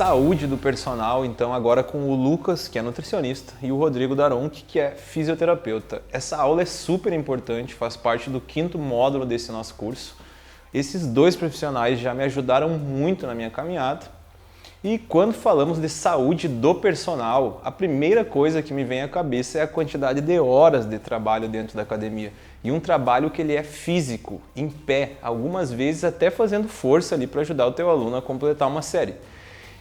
saúde do personal, então agora com o Lucas, que é nutricionista, e o Rodrigo Daronchi, que é fisioterapeuta. Essa aula é super importante, faz parte do 5º módulo desse nosso curso. Esses dois profissionais já me ajudaram muito na minha caminhada. E quando falamos de saúde do personal, a primeira coisa que me vem à cabeça é a quantidade de horas de trabalho dentro da academia. E um trabalho que ele é físico, em pé, algumas vezes até fazendo força ali para ajudar o teu aluno a completar uma série.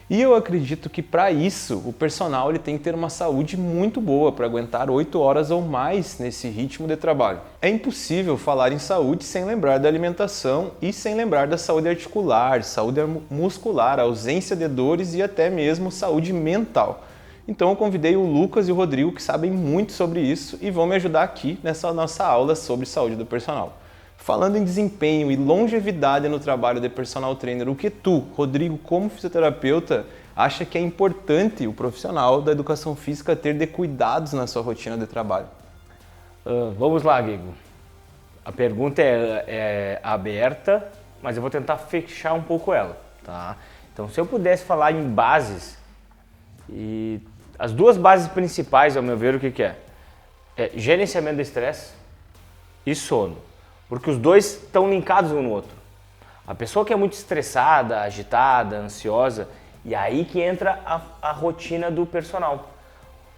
E eu acredito que para isso o personal ele tem que ter uma saúde muito boa para aguentar 8 horas ou mais nesse ritmo de trabalho. É impossível falar em saúde sem lembrar da alimentação e sem lembrar da saúde articular, saúde muscular, ausência de dores e até mesmo saúde mental. Então eu convidei o Lucas e o Rodrigo, que sabem muito sobre isso e vão me ajudar aqui nessa nossa aula sobre saúde do personal. Falando em desempenho e longevidade no trabalho de personal trainer, o que tu, Rodrigo, como fisioterapeuta, acha que é importante o profissional da educação física ter de cuidados na sua rotina de trabalho? Vamos lá, Guigo. A pergunta é aberta, mas eu vou tentar fechar um pouco ela, tá? Então, se eu pudesse falar em bases, e as duas bases principais, ao meu ver, o que é? É gerenciamento do estresse e sono. Porque os dois estão linkados um no outro. A pessoa que é muito estressada, agitada, ansiosa, e aí que entra a rotina do personal.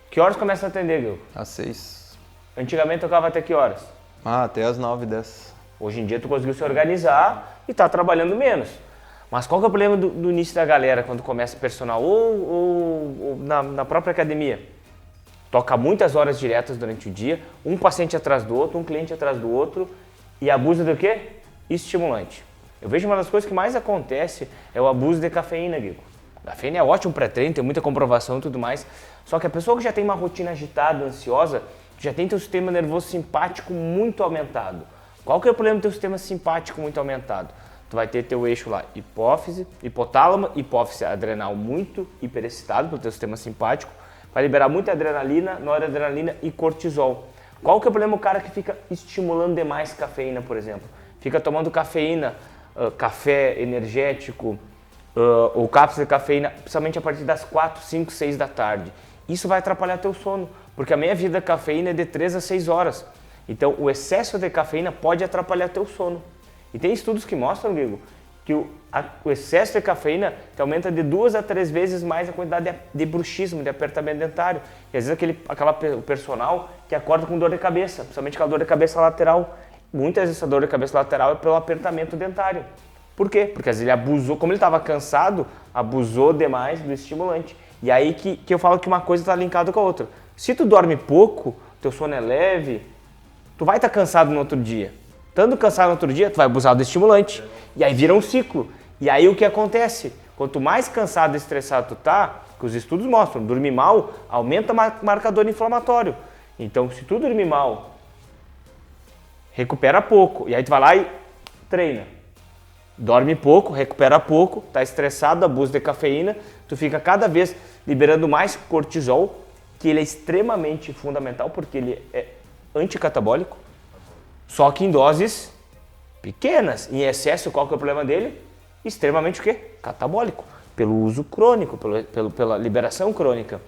Que horas começa a atender, Gil? Às 6. Antigamente tocava até que horas? Até às 9, 10. Hoje em dia tu conseguiu se organizar e tá trabalhando menos. Mas qual que é o problema do início da galera quando começa personal ou na própria academia? Toca muitas horas diretas durante o dia, um paciente atrás do outro, um cliente atrás do outro, e abuso do quê? Estimulante. Eu vejo uma das coisas que mais acontece é o abuso de cafeína, Guigo. A cafeína é ótimo pré-treino, tem muita comprovação e tudo mais. Só que a pessoa que já tem uma rotina agitada, ansiosa, já tem teu sistema nervoso simpático muito aumentado. Qual que é o problema do teu sistema simpático muito aumentado? Tu vai ter teu eixo lá, hipófise, hipotálamo, hipófise adrenal muito hiperexcitado pelo teu sistema simpático, vai liberar muita adrenalina, noradrenalina e cortisol. Qual que é o problema do cara que fica estimulando demais cafeína, por exemplo? Fica tomando cafeína, café energético ou cápsula de cafeína, principalmente a partir das 4, 5, 6 da tarde. Isso vai atrapalhar teu sono, porque a meia-vida da cafeína é de 3 a 6 horas. Então, o excesso de cafeína pode atrapalhar teu sono. E tem estudos que mostram, Guigo, que o excesso de cafeína aumenta de 2 a 3 vezes mais a quantidade de bruxismo, de apertamento dentário. E às vezes o personal que acorda com dor de cabeça, principalmente aquela dor de cabeça lateral. Muitas vezes essa dor de cabeça lateral é pelo apertamento dentário. Por quê? Porque às vezes ele abusou, como ele estava cansado, abusou demais do estimulante. E aí que eu falo que uma coisa está linkada com a outra. Se tu dorme pouco, teu sono é leve, tu vai estar cansado no outro dia. Estando cansado no outro dia, tu vai abusar do estimulante. E aí vira um ciclo. E aí o que acontece? Quanto mais cansado e estressado tu tá, que os estudos mostram, dormir mal aumenta o marcador inflamatório. Então, se tu dormir mal, recupera pouco. E aí tu vai lá e treina. Dorme pouco, recupera pouco, tá estressado, abuso de cafeína, tu fica cada vez liberando mais cortisol, que ele é extremamente fundamental porque ele é anticatabólico, só que em doses pequenas. Em excesso, qual que é o problema dele? Extremamente o quê? Catabólico, pelo uso crônico, pela liberação crônica.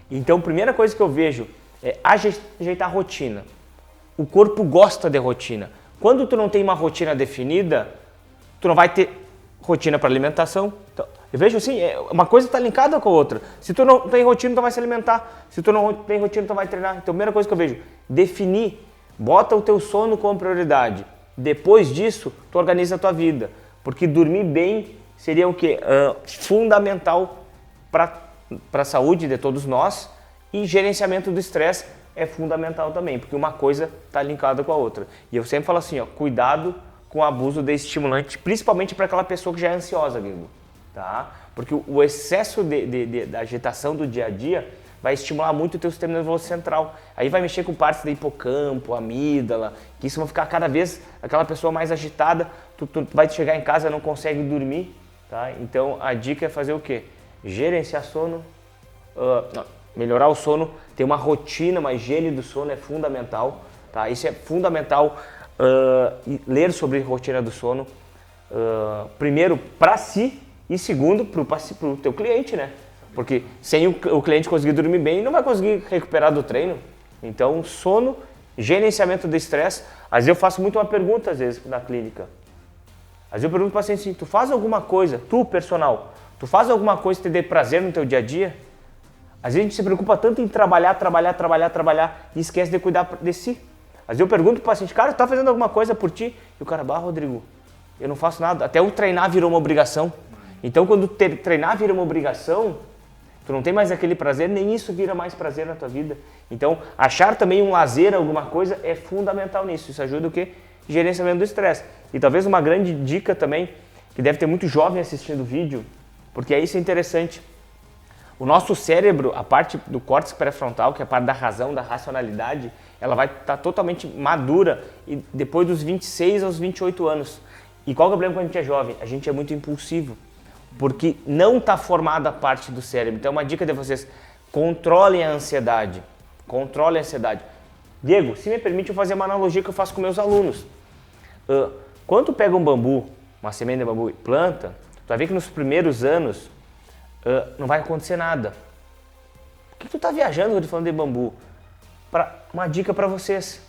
Então, a primeira coisa que eu vejo é ajeitar a rotina. O corpo gosta de rotina. Quando tu não tem uma rotina definida, tu não vai ter rotina para alimentação. Então, eu vejo assim, uma coisa está linkada com a outra. Se tu não tem rotina, tu vai se alimentar. Se tu não tem rotina, tu vai treinar. Então, a primeira coisa que eu vejo, definir. Bota o teu sono como prioridade. Depois disso, tu organiza a tua vida. Porque dormir bem seria o quê? Fundamental para a saúde de todos nós. E gerenciamento do estresse é fundamental também. Porque uma coisa está linkada com a outra. E eu sempre falo assim, cuidado com o abuso de estimulante, principalmente para aquela pessoa que já é ansiosa, Guigo, tá? Porque o excesso da agitação do dia a dia vai estimular muito o teu sistema nervoso central. Aí vai mexer com partes do hipocampo, amígdala, que isso vai ficar cada vez aquela pessoa mais agitada, tu vai chegar em casa e não consegue dormir, tá? Então a dica é fazer o quê? Gerenciar sono, melhorar o sono, ter uma rotina, uma higiene do sono é fundamental, tá? Isso é fundamental. Ler sobre rotina do sono, primeiro para si E segundo, pro teu cliente, né? Porque sem o cliente conseguir dormir bem, não vai conseguir recuperar do treino. Então, sono, gerenciamento do estresse. Às vezes eu faço muito uma pergunta, às vezes, na clínica. Às vezes eu pergunto para o paciente assim, tu faz alguma coisa, tu, personal, tu faz alguma coisa que te dê prazer no teu dia a dia? Às vezes a gente se preocupa tanto em trabalhar e esquece de cuidar de si. Às vezes eu pergunto para o paciente, cara, tu tá fazendo alguma coisa por ti? E o cara, Rodrigo, eu não faço nada. Até o treinar virou uma obrigação. Então, quando treinar vira uma obrigação, tu não tem mais aquele prazer, nem isso vira mais prazer na tua vida. Então, achar também um lazer, alguma coisa, é fundamental nisso. Isso ajuda o quê? Gerenciamento do estresse. E talvez uma grande dica também, que deve ter muito jovem assistindo o vídeo, porque isso é interessante. O nosso cérebro, a parte do córtex pré-frontal, que é a parte da razão, da racionalidade, ela vai estar totalmente madura e depois dos 26 aos 28 anos. E qual é o problema quando a gente é jovem? A gente é muito impulsivo, porque não está formada a parte do cérebro. Então, uma dica de vocês, controlem a ansiedade. Controlem a ansiedade. Diego, se me permite eu fazer uma analogia que eu faço com meus alunos. Quando tu pega um bambu, uma semente de bambu e planta, tu vai ver que nos primeiros anos não vai acontecer nada. Por que tu está viajando quando falando de bambu? Uma dica para vocês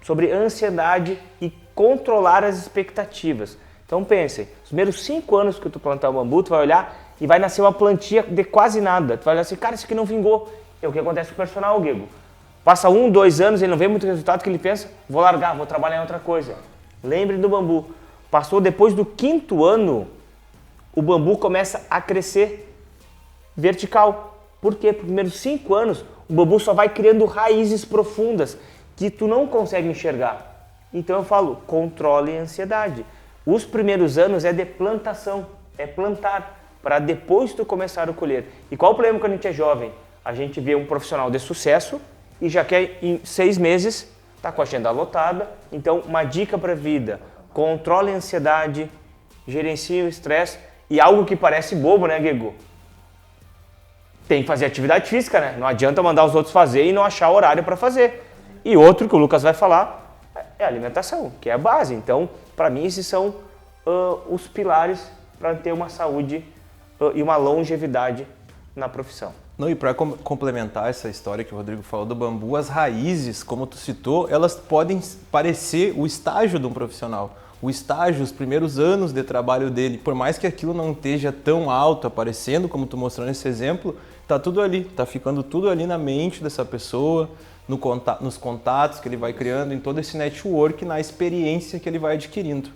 sobre ansiedade e controlar as expectativas. Então pensem, os primeiros 5 anos que tu plantar o bambu, tu vai olhar e vai nascer uma plantinha de quase nada. Tu vai olhar assim, cara, isso aqui não vingou. É o que acontece com o personal, Diego. Passa 1, 2 anos, ele não vê muito resultado, que ele pensa, vou largar, vou trabalhar em outra coisa. Lembre do bambu. Passou depois do 5º ano, o bambu começa a crescer vertical. Por quê? Porque nos primeiros 5 anos, o bambu só vai criando raízes profundas que tu não consegue enxergar. Então eu falo, controle a ansiedade. Os primeiros anos é de plantação, é plantar, para depois tu começar a colher. E qual o problema quando a gente é jovem? A gente vê um profissional de sucesso e já quer em 6 meses, tá com a agenda lotada. Então, uma dica para a vida, controle a ansiedade, gerencie o estresse e algo que parece bobo, né, Guego? Tem que fazer atividade física, né? Não adianta mandar os outros fazer e não achar horário para fazer. E outro que o Lucas vai falar é a alimentação, que é a base. Então, para mim, esses são os pilares para ter uma saúde e uma longevidade na profissão. Não, e para complementar essa história que o Rodrigo falou do bambu, as raízes, como tu citou, elas podem parecer o estágio de um profissional. O estágio, os primeiros anos de trabalho dele, por mais que aquilo não esteja tão alto aparecendo, como tu mostrou nesse exemplo, tá tudo ali, tá ficando tudo ali na mente dessa pessoa, nos contatos que ele vai criando, em todo esse network, na experiência que ele vai adquirindo.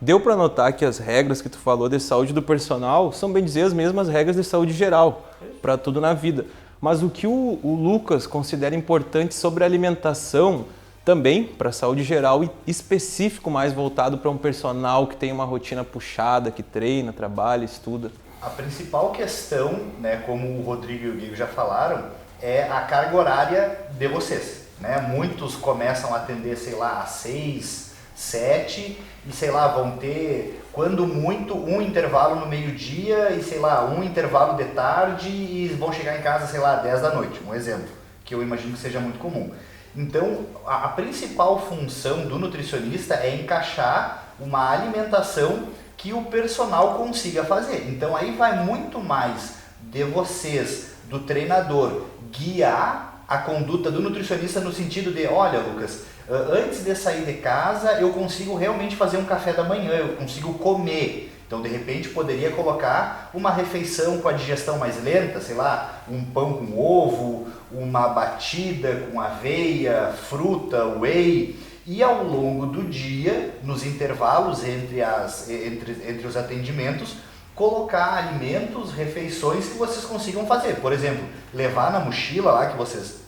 Deu para notar que as regras que tu falou de saúde do personal são, bem dizer, as mesmas regras de saúde geral, para tudo na vida. Mas o que o Lucas considera importante sobre a alimentação, também para a saúde geral e específico mais voltado para um personal que tem uma rotina puxada, que treina, trabalha, estuda. A principal questão, né, como o Rodrigo e o Guigo já falaram, é a carga horária de vocês. Né? Muitos começam a atender, sei lá, às 6, 7 e, sei lá, vão ter, quando muito, um intervalo no meio-dia e, sei lá, um intervalo de tarde e vão chegar em casa, sei lá, 10 da noite. Um exemplo, que eu imagino que seja muito comum. Então, a principal função do nutricionista é encaixar uma alimentação que o personal consiga fazer. Então, aí vai muito mais de vocês, do treinador, guiar a conduta do nutricionista no sentido de, olha, Lucas, antes de sair de casa, eu consigo realmente fazer um café da manhã, eu consigo comer. Então, de repente, poderia colocar uma refeição com a digestão mais lenta, sei lá, um pão com ovo, uma batida com aveia, fruta, whey. E ao longo do dia, nos intervalos entre os atendimentos, colocar alimentos, refeições que vocês consigam fazer. Por exemplo, levar na mochila lá que vocês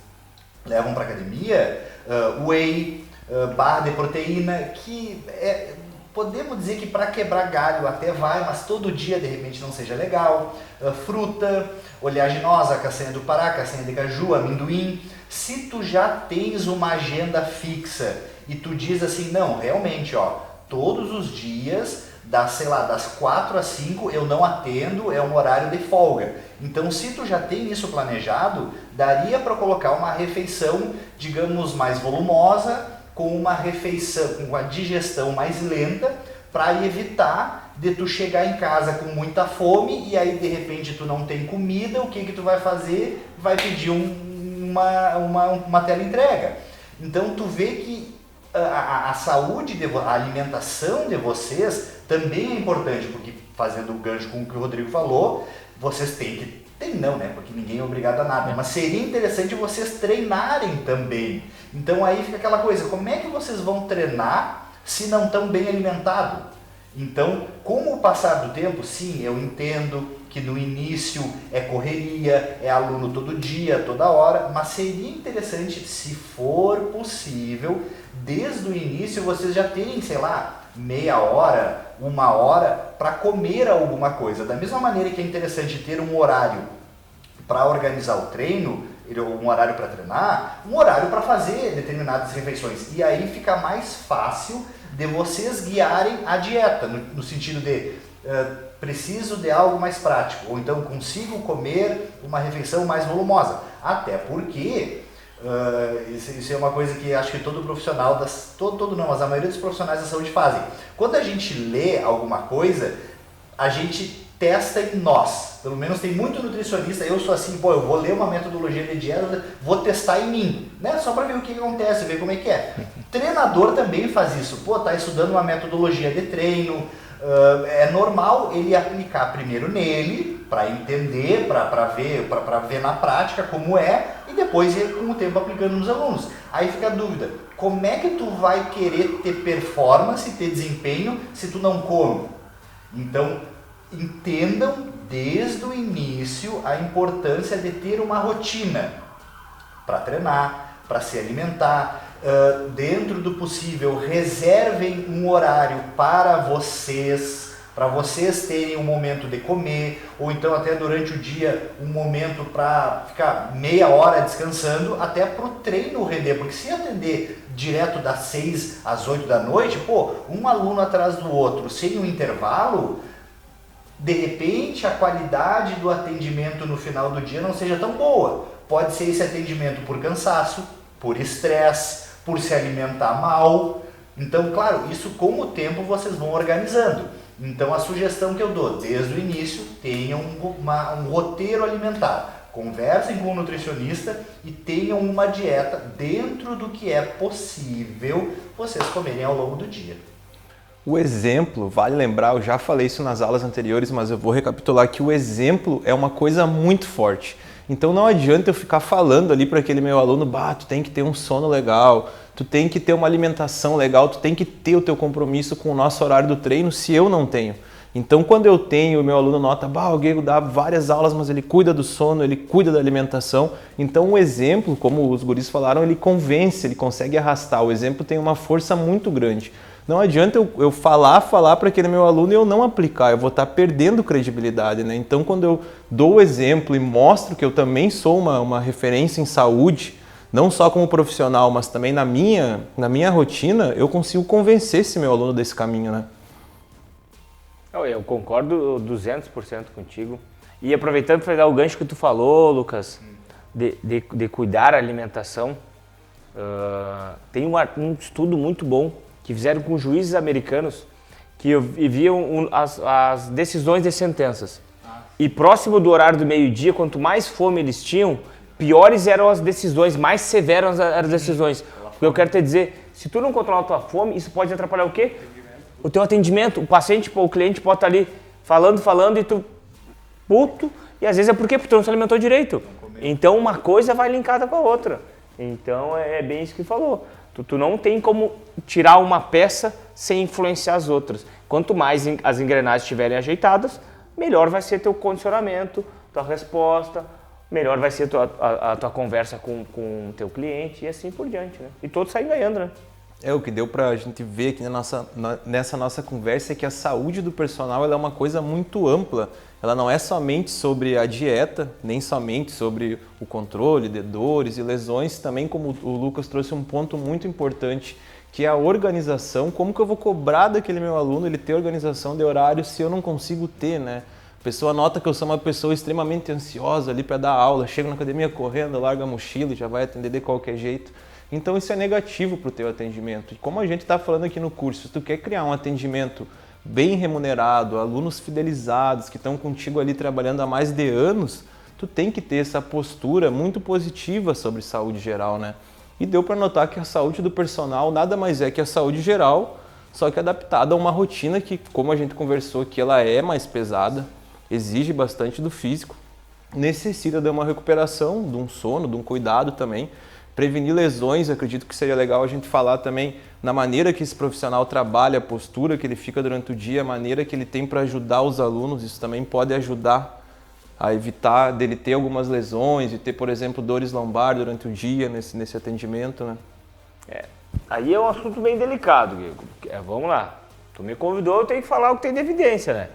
levam para academia, whey, barra de proteína, que podemos dizer que para quebrar galho até vai, mas todo dia de repente não seja legal. Fruta, oleaginosa, castanha do Pará, castanha de caju, amendoim. Se tu já tens uma agenda fixa e tu diz assim, não, realmente, ó, todos os dias, das 4 às 5 eu não atendo, é um horário de folga. Então, se tu já tem isso planejado, daria para colocar uma refeição, digamos, mais volumosa, com uma refeição, com a digestão mais lenta, para evitar de tu chegar em casa com muita fome e aí de repente tu não tem comida, o que tu vai fazer? Vai pedir uma teleentrega. Então tu vê que a saúde, a alimentação de vocês também é importante, porque fazendo o gancho com o que o Rodrigo falou, vocês têm que, não, né? Porque ninguém é obrigado a nada, mas seria interessante vocês treinarem também. Então aí fica aquela coisa, como é que vocês vão treinar se não estão bem alimentados? Então, com o passar do tempo, sim, eu entendo que no início é correria, é aluno todo dia, toda hora, mas seria interessante, se for possível, desde o início vocês já terem, sei lá, meia hora, 1 hora para comer alguma coisa. Da mesma maneira que é interessante ter um horário para organizar o treino, um horário para treinar, um horário para fazer determinadas refeições. E aí fica mais fácil de vocês guiarem a dieta, no sentido de preciso de algo mais prático, ou então consigo comer uma refeição mais volumosa. Até porque isso é uma coisa que acho que todo profissional, mas a maioria dos profissionais da saúde fazem. Quando a gente lê alguma coisa, a gente testa em nós. Pelo menos tem muito nutricionista, eu sou assim, eu vou ler uma metodologia de dieta, vou testar em mim, né? Só para ver o que acontece, ver como é que é. Treinador também faz isso, tá estudando uma metodologia de treino, é normal ele aplicar primeiro nele, para entender, para ver na prática como é, e depois ir com o tempo aplicando nos alunos. Aí fica a dúvida, como é que tu vai querer ter performance, ter desempenho, se tu não come? Então, entendam desde o início a importância de ter uma rotina para treinar, para se alimentar. Dentro do possível, reservem um horário para vocês terem um momento de comer, ou então até durante o dia um momento para ficar meia hora descansando, até para o treino render, porque se atender direto das 6 às 8 da noite, um aluno atrás do outro, sem um intervalo, de repente a qualidade do atendimento no final do dia não seja tão boa. Pode ser esse atendimento por cansaço, por estresse, por se alimentar mal. Então, claro, isso com o tempo vocês vão organizando. Então, a sugestão que eu dou desde o início, tenham um roteiro alimentar. Conversem com o nutricionista e tenham uma dieta dentro do que é possível vocês comerem ao longo do dia. O exemplo, vale lembrar, eu já falei isso nas aulas anteriores, mas eu vou recapitular que o exemplo é uma coisa muito forte. Então não adianta eu ficar falando ali para aquele meu aluno, tu tem que ter um sono legal, tu tem que ter uma alimentação legal, tu tem que ter o teu compromisso com o nosso horário do treino, se eu não tenho. Então quando eu tenho, o meu aluno nota, o Diego dá várias aulas, mas ele cuida do sono, ele cuida da alimentação. Então o exemplo, como os guris falaram, ele convence, ele consegue arrastar. O exemplo tem uma força muito grande. Não adianta eu falar para aquele meu aluno e eu não aplicar, eu vou estar perdendo credibilidade, né? Então, quando eu dou o exemplo e mostro que eu também sou uma referência em saúde, não só como profissional, mas também na minha rotina, eu consigo convencer esse meu aluno desse caminho, né? Eu concordo 200% contigo. E aproveitando para dar o gancho que tu falou, Lucas, de cuidar da alimentação, tem um estudo muito bom que fizeram com juízes americanos que viam as decisões de sentenças. E próximo do horário do meio-dia, quanto mais fome eles tinham, piores eram as decisões, mais severas eram as decisões. O que eu quero te dizer, se tu não controlar a tua fome, isso pode atrapalhar o quê? O teu atendimento. O paciente, o cliente pode estar ali falando e tu puto, e às vezes é porque tu não se alimentou direito. Então uma coisa vai linkada com a outra. Então é bem isso que falou. Tu não tem como tirar uma peça sem influenciar as outras. Quanto mais as engrenagens estiverem ajeitadas, melhor vai ser teu condicionamento, tua resposta, melhor vai ser a tua conversa com o teu cliente e assim por diante, né? E todos saem ganhando, né? O que deu pra gente ver aqui nessa nossa conversa é que a saúde do personal ela é uma coisa muito ampla. Ela não é somente sobre a dieta, nem somente sobre o controle de dores e lesões, também como o Lucas trouxe um ponto muito importante, que é a organização. Como que eu vou cobrar daquele meu aluno ele ter organização de horário se eu não consigo ter, né? A pessoa nota que eu sou uma pessoa extremamente ansiosa ali para dar aula, chego na academia correndo, larga a mochila e já vai atender de qualquer jeito. Então isso é negativo para o teu atendimento. E como a gente está falando aqui no curso, se tu quer criar um atendimento bem remunerado, alunos fidelizados que estão contigo ali trabalhando há mais de anos, tu tem que ter essa postura muito positiva sobre saúde geral, né? E deu para notar que a saúde do personal nada mais é que a saúde geral, só que adaptada a uma rotina que, como a gente conversou aqui, ela é mais pesada, exige bastante do físico, necessita de uma recuperação, de um sono, de um cuidado também. Prevenir lesões, acredito que seria legal a gente falar também na maneira que esse profissional trabalha, a postura que ele fica durante o dia, a maneira que ele tem para ajudar os alunos, isso também pode ajudar a evitar dele ter algumas lesões e ter, por exemplo, dores lombar durante o dia nesse atendimento, né? Aí é um assunto bem delicado, Guigo. Vamos lá, tu me convidou, eu tenho que falar o que tem de evidência, né?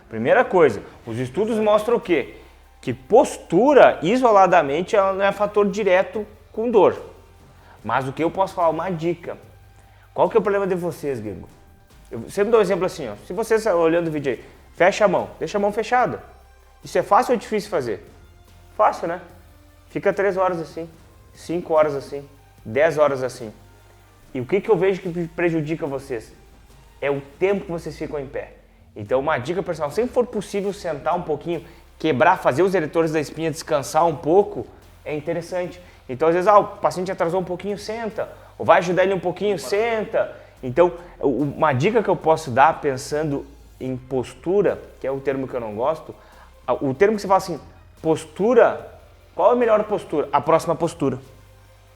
Primeira coisa, os estudos mostram o quê? Que postura, isoladamente, ela não é fator direto com dor. Mas o que eu posso falar? Uma dica. Qual que é o problema de vocês, Guigo? Eu sempre dou um exemplo assim, ó. Se você está olhando o vídeo aí, fecha a mão, deixa a mão fechada. Isso é fácil ou difícil fazer? Fácil, né? Fica 3 horas assim, 5 horas assim, 10 horas assim. E o que eu vejo que prejudica vocês? É o tempo que vocês ficam em pé. Então, uma dica pessoal, sempre for possível sentar um pouquinho, quebrar, fazer os eretores da espinha descansar um pouco, é interessante. Então, às vezes, o paciente atrasou um pouquinho, senta. Ou vai ajudar ele um pouquinho, senta. Então, uma dica que eu posso dar pensando em postura, que é o termo que eu não gosto, o termo que você fala assim, postura, qual é a melhor postura? A próxima postura.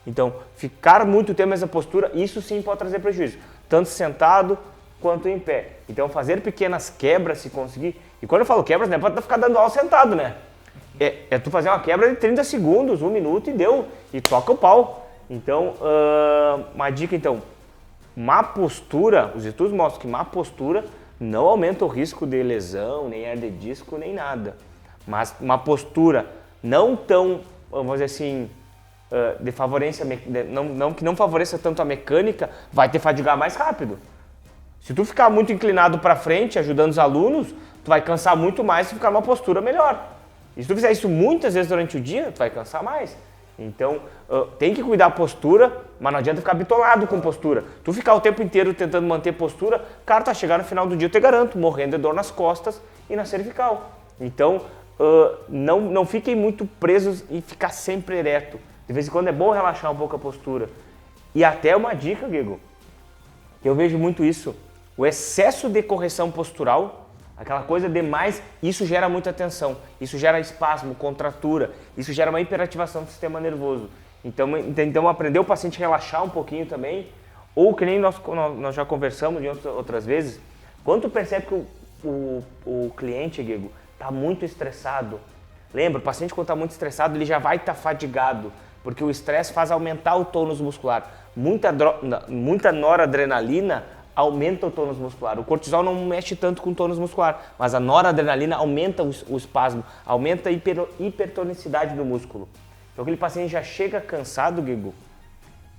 Então, ficar muito tempo nessa postura, isso sim pode trazer prejuízo, tanto sentado quanto em pé. Então, fazer pequenas quebras se conseguir. E quando eu falo quebras, não é para ficar dando aula sentado, né? É tu fazer uma quebra de 30 segundos, 1 minuto e deu. E toca o pau. Então, uma dica então, má postura, os estudos mostram que má postura não aumenta o risco de lesão, nem hernia de disco, nem nada. Mas uma postura não tão, vamos dizer assim, que não favoreça tanto a mecânica, vai te fadigar mais rápido. Se tu ficar muito inclinado para frente, ajudando os alunos, tu vai cansar muito mais se ficar numa postura melhor. E se tu fizer isso muitas vezes durante o dia, tu vai cansar mais. Então, tem que cuidar da postura, mas não adianta ficar bitolado com postura. Tu ficar o tempo inteiro tentando manter postura, cara, tá chegando no final do dia, eu te garanto, morrendo de dor nas costas e na cervical. Então, não fiquem muito presos e ficar sempre ereto. De vez em quando é bom relaxar um pouco a postura. E até uma dica, Guigo, que eu vejo muito isso, o excesso de correção postural, aquela coisa demais, isso gera muita tensão, isso gera espasmo, contratura, isso gera uma hiperativação do sistema nervoso. Então aprender o paciente a relaxar um pouquinho também, ou que nem nós já conversamos de outras vezes, quando tu percebe que o cliente, Guigo, está muito estressado, lembra, o paciente quando está muito estressado, ele já vai estar fadigado, porque o estresse faz aumentar o tônus muscular. Muita noradrenalina aumenta o tônus muscular. O cortisol não mexe tanto com o tônus muscular, mas a noradrenalina aumenta o espasmo, aumenta a hipertonicidade do músculo. Então aquele paciente já chega cansado, Guigo,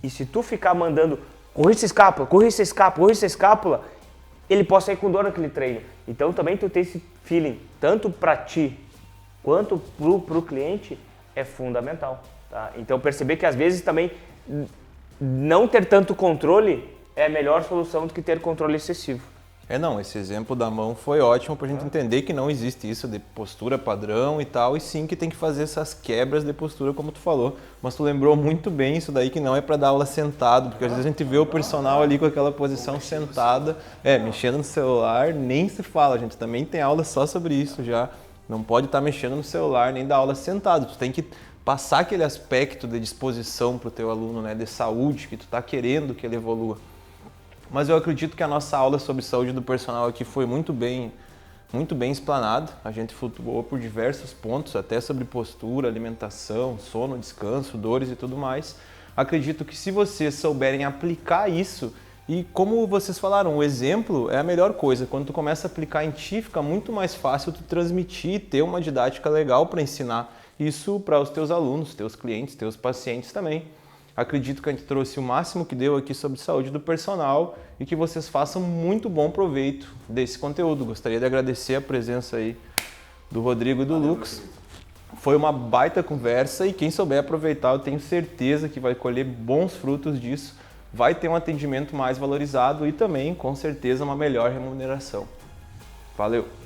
e se tu ficar mandando corrige essa escápula, corrige essa escápula, corrige essa escápula, ele pode sair com dor naquele treino. Então também tu ter esse feeling, tanto para ti quanto pro cliente, é fundamental. Tá? Então perceber que às vezes também não ter tanto controle é a melhor solução do que ter controle excessivo. Esse exemplo da mão foi ótimo para a gente entender que não existe isso de postura padrão e tal, e sim que tem que fazer essas quebras de postura, como tu falou. Mas tu lembrou muito bem isso daí, que não é para dar aula sentado, porque às vezes a gente vê o personal ali com aquela posição sentada, mexendo no celular, nem se fala, a gente também tem aula só sobre isso já. Não pode estar mexendo no celular, nem dar aula sentado, tu tem que passar aquele aspecto de disposição para o teu aluno, né, de saúde, que tu está querendo que ele evolua. Mas eu acredito que a nossa aula sobre saúde do personal aqui foi muito bem explanada. A gente flutuou por diversos pontos, até sobre postura, alimentação, sono, descanso, dores e tudo mais. Acredito que se vocês souberem aplicar isso, e como vocês falaram, o exemplo é a melhor coisa. Quando tu começa a aplicar em ti, fica muito mais fácil tu transmitir e ter uma didática legal para ensinar isso para os teus alunos, teus clientes, teus pacientes também. Acredito que a gente trouxe o máximo que deu aqui sobre saúde do personal e que vocês façam muito bom proveito desse conteúdo. Gostaria de agradecer a presença aí do Rodrigo e do Lucas. Foi uma baita conversa e quem souber aproveitar, eu tenho certeza que vai colher bons frutos disso, vai ter um atendimento mais valorizado e também, com certeza, uma melhor remuneração. Valeu!